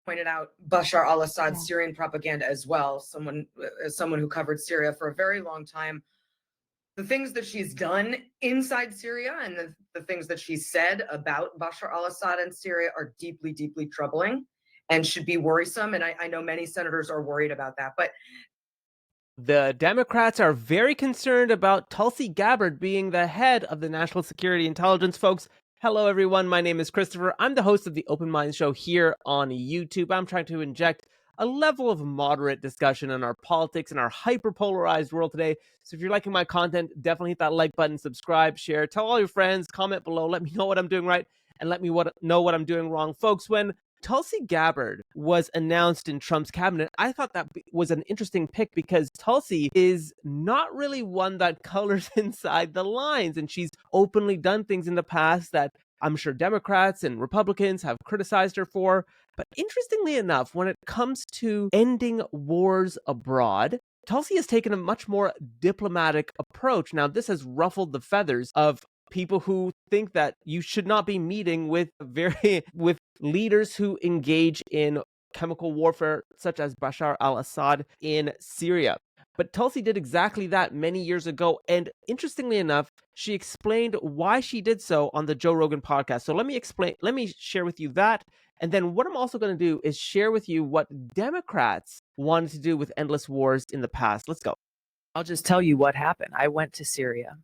pointed out Bashar al-Assad's Syrian propaganda as well, someone who covered Syria for a very long time. The things that she's done inside Syria and the things that she said about Bashar al-Assad and Syria are deeply, deeply troubling and should be worrisome. And I know many senators are worried about that. But the Democrats are very concerned about Tulsi Gabbard being the head of the National Security Intelligence. Folks, hello everyone. My name is Christopher. I'm the host of the Open Mind Show here on YouTube. I'm trying to inject a level of moderate discussion on our politics in our hyper-polarized world today. So if you're liking my content, definitely hit that like button, subscribe, share, tell all your friends, comment below, let me know what I'm doing right, and let me know what I'm doing wrong. Folks, when Tulsi Gabbard was announced in Trump's cabinet, I thought that was an interesting pick because Tulsi is not really one that colors inside the lines, and she's openly done things in the past that I'm sure Democrats and Republicans have criticized her for. But interestingly enough, when it comes to ending wars abroad, Tulsi has taken a much more diplomatic approach. Now, this has ruffled the feathers of people who think that you should not be meeting with leaders who engage in chemical warfare, such as Bashar al-Assad in Syria. But Tulsi did exactly that many years ago. And interestingly enough, she explained why she did so on the Joe Rogan podcast. So let me share with you that. And then what I'm also going to do is share with you what Democrats wanted to do with endless wars in the past. Let's go. I'll just tell you what happened. I went to Syria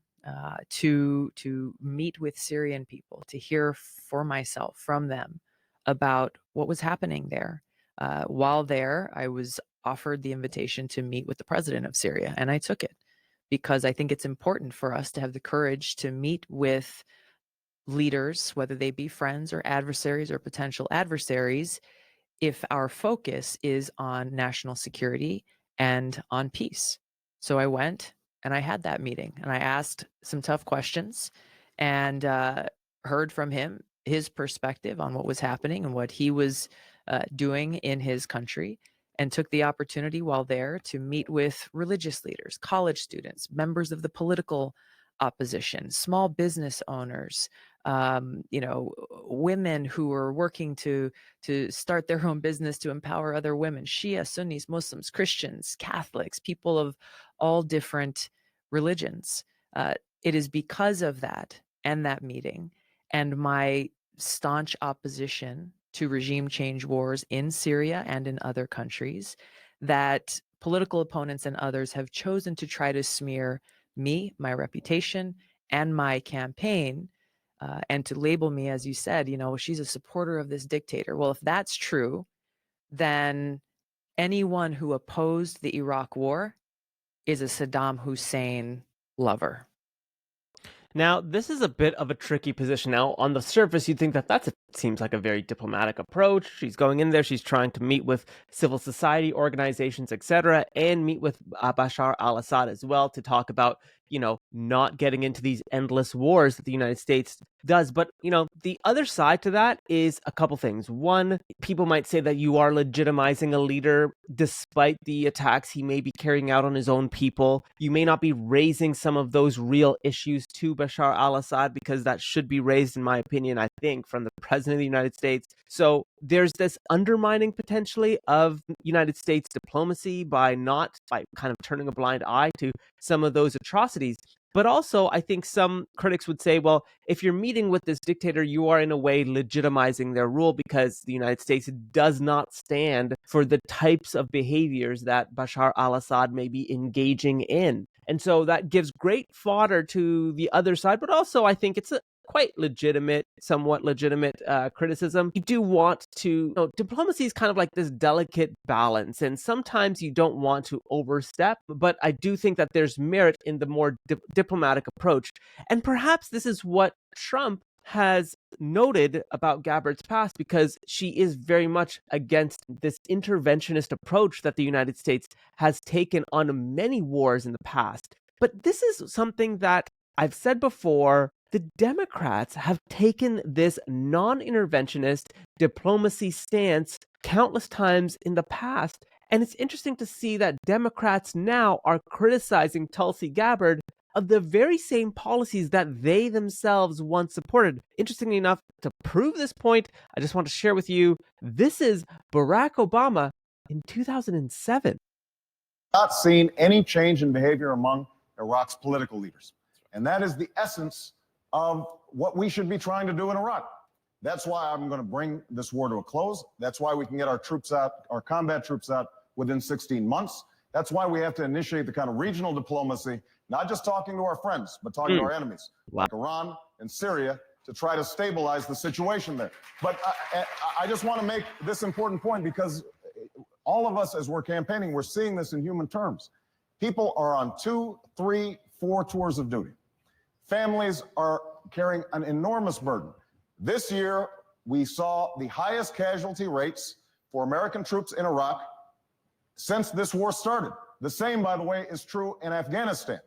to meet with Syrian people, to hear for myself from them about what was happening there. While there, I was offered the invitation to meet with the president of Syria, and I took it because I think it's important for us to have the courage to meet with leaders, whether they be friends or adversaries or potential adversaries, if our focus is on national security and on peace. So I went and I had that meeting and I asked some tough questions and heard from him his perspective on what was happening and what he was doing in his country, and took the opportunity while there to meet with religious leaders, college students, members of the political opposition, small business owners, women who are working to start their own business to empower other women, Shia, Sunnis, Muslims, Christians, Catholics, people of all different religions. It is because of that and that meeting and my staunch opposition to regime change wars in Syria and in other countries that political opponents and others have chosen to try to smear me, my reputation, and my campaign, and to label me, as you said, she's a supporter of this dictator. Well, if that's true, then anyone who opposed the Iraq war is a Saddam Hussein lover. Now, this is a bit of a tricky position. Now, on the surface, you'd think that seems like a very diplomatic approach. She's going in there, she's trying to meet with civil society organizations, etc., and meet with Bashar al-Assad as well to talk about, not getting into these endless wars that the United States does. But, the other side to that is a couple things. One, people might say that you are legitimizing a leader despite the attacks he may be carrying out on his own people. You may not be raising some of those real issues to Bashar al-Assad because that should be raised, in my opinion, I think, from the president of the United States. So there's this undermining potentially of United States diplomacy by kind of turning a blind eye to some of those atrocities. But also, I think some critics would say, well, if you're meeting with this dictator, you are in a way legitimizing their rule because the United States does not stand for the types of behaviors that Bashar al-Assad may be engaging in. And so that gives great fodder to the other side, but also I think it's a somewhat legitimate criticism. You do want to, diplomacy is kind of like this delicate balance, and sometimes you don't want to overstep, but I do think that there's merit in the more diplomatic approach. And perhaps this is what Trump has noted about Gabbard's past, because she is very much against this interventionist approach that the United States has taken on many wars in the past. But this is something that I've said before. The Democrats have taken this non-interventionist diplomacy stance countless times in the past. And it's interesting to see that Democrats now are criticizing Tulsi Gabbard of the very same policies that they themselves once supported. Interestingly enough, to prove this point, I just want to share with you, this is Barack Obama in 2007. Not seen any change in behavior among Iraq's political leaders. And that is the essence of what we should be trying to do in Iraq. That's why I'm going to bring this war to a close. That's why we can get our troops out, our combat troops out within 16 months. That's why we have to initiate the kind of regional diplomacy, not just talking to our friends, but talking to our enemies, like Iran and Syria, to try to stabilize the situation there. But I just want to make this important point, because all of us, as we're campaigning, we're seeing this in human terms. People are on 2, 3, 4 tours of duty. Families are carrying an enormous burden. This year, we saw the highest casualty rates for American troops in Iraq since this war started. The same, by the way, is true in Afghanistan.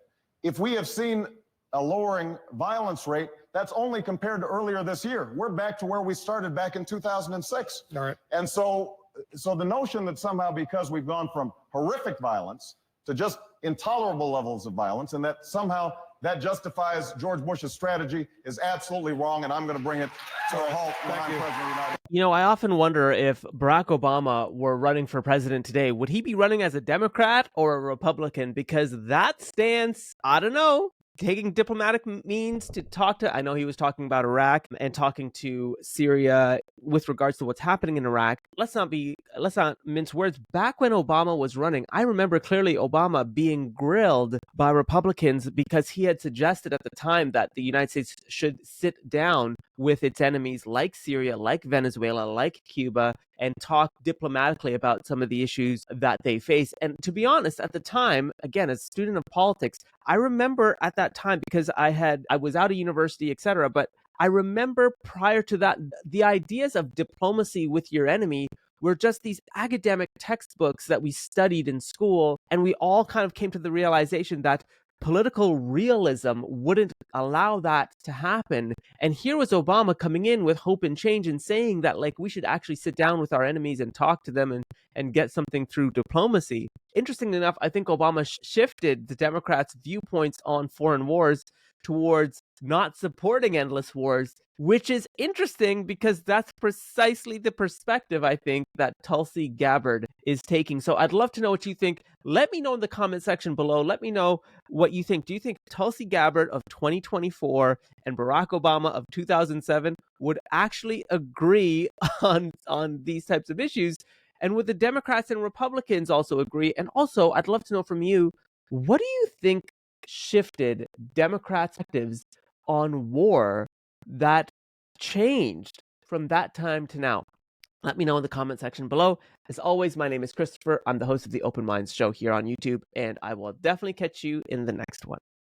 If we have seen a lowering violence rate, that's only compared to earlier this year. We're back to where we started back in 2006. All right. And so the notion that somehow because we've gone from horrific violence to just intolerable levels of violence, and that somehow that justifies George Bush's strategy, is absolutely wrong, and I'm going to bring it to a halt when I'm President of the United States. You know, I often wonder if Barack Obama were running for president today, would he be running as a Democrat or a Republican? Because that stance, I don't know, taking diplomatic means to talk to, I know he was talking about Iraq and talking to Syria with regards to what's happening in Iraq. Let's not mince words. Back when Obama was running, I remember clearly Obama being grilled by Republicans because he had suggested at the time that the United States should sit down with its enemies like Syria, like Venezuela, like Cuba, and talk diplomatically about some of the issues that they face. And to be honest, at the time, again, as a student of politics, I remember at that time, because I was out of university, etc., but I remember prior to that, the ideas of diplomacy with your enemy were just these academic textbooks that we studied in school, and we all kind of came to the realization that political realism wouldn't allow that to happen. And here was Obama coming in with hope and change and saying that, like, we should actually sit down with our enemies and talk to them and get something through diplomacy. Interestingly enough, I think Obama shifted the Democrats' viewpoints on foreign wars towards not supporting endless wars, which is interesting because that's precisely the perspective, I think, that Tulsi Gabbard is taking. So I'd love to know what you think. Let me know in the comment section below. Let me know what you think. Do you think Tulsi Gabbard of 2024 and Barack Obama of 2007 would actually agree on these types of issues? And would the Democrats and Republicans also agree? And also, I'd love to know from you, what do you think shifted Democrats' perspectives on war that changed from that time to now? Let me know in the comment section below. As always, my name is Christopher. I'm the host of the Open Minds show here on YouTube, and I will definitely catch you in the next one.